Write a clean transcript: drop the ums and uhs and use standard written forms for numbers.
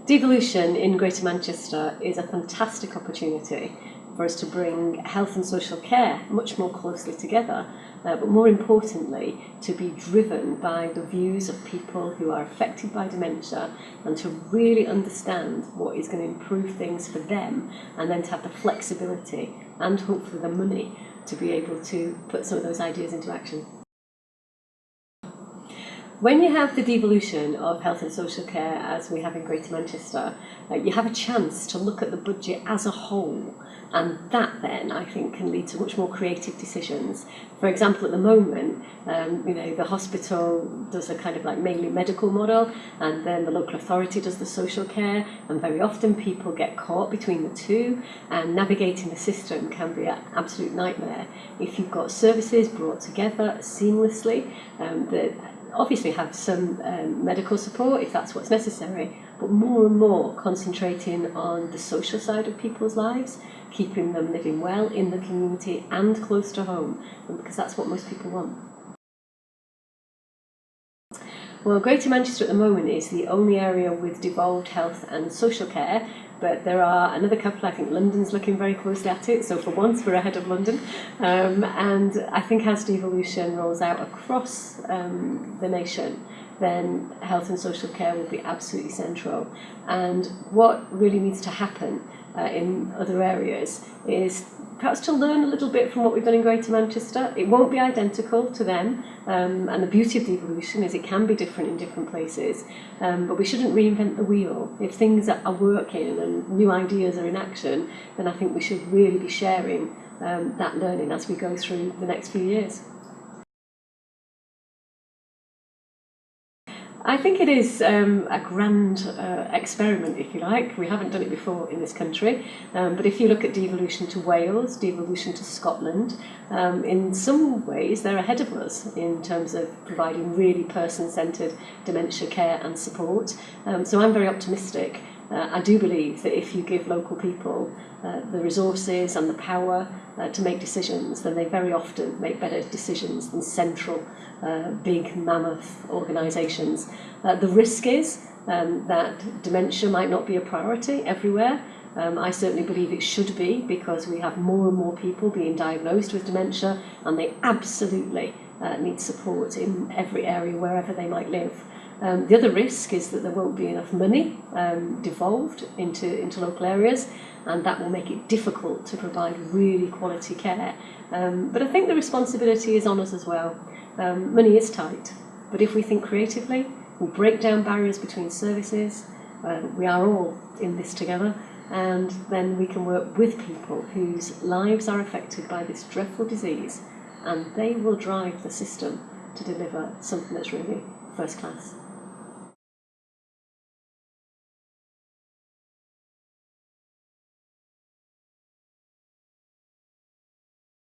Devolution in Greater Manchester is a fantastic opportunity for us to bring health and social care much more closely together, but more importantly, to be driven by the views of people who are affected by dementia and to really understand what is going to improve things for them, and then to have the flexibility and hopefully the money to be able to put some of those ideas into action. When you have the devolution of health and social care, as we have in Greater Manchester, you have a chance to look at the budget as a whole, and that then I think can lead to much more creative decisions. For example, at the moment, the hospital does a kind of like mainly medical model, and then the local authority does the social care, and very often people get caught between the two, and navigating the system can be an absolute nightmare. If you've got services brought together seamlessly, that obviously have some medical support if that's what's necessary, but more and more concentrating on the social side of people's lives, keeping them living well in the community and close to home, because that's what most people want. Well, Greater Manchester at the moment is the only area with devolved health and social care, but there are another couple. I think London's looking very closely at it, so for once we're ahead of London. And I think as devolution rolls out across the nation, then health and social care will be absolutely central. And what really needs to happen in other areas is perhaps to learn a little bit from what we've done in Greater Manchester. It won't be identical to them, and the beauty of devolution is it can be different in different places, but we shouldn't reinvent the wheel. If things are working and new ideas are in action, then I think we should really be sharing that learning as we go through the next few years. I think it is a grand experiment, if you like. We haven't done it before in this country, but if you look at devolution to Wales, devolution to Scotland, in some ways they're ahead of us in terms of providing really person-centred dementia care and support. So I'm very optimistic. I do believe that if you give local people the resources and the power to make decisions, then they very often make better decisions than central, big, mammoth organisations. The risk is that dementia might not be a priority everywhere. I certainly believe it should be, because we have more and more people being diagnosed with dementia, and they absolutely need support in every area wherever they might live. The other risk is that there won't be enough money devolved into local areas, and that will make it difficult to provide really quality care. But I think the responsibility is on us as well. Money is tight, but if we think creatively, we break down barriers between services, we are all in this together, and then we can work with people whose lives are affected by this dreadful disease, and they will drive the system to deliver something that's really first class.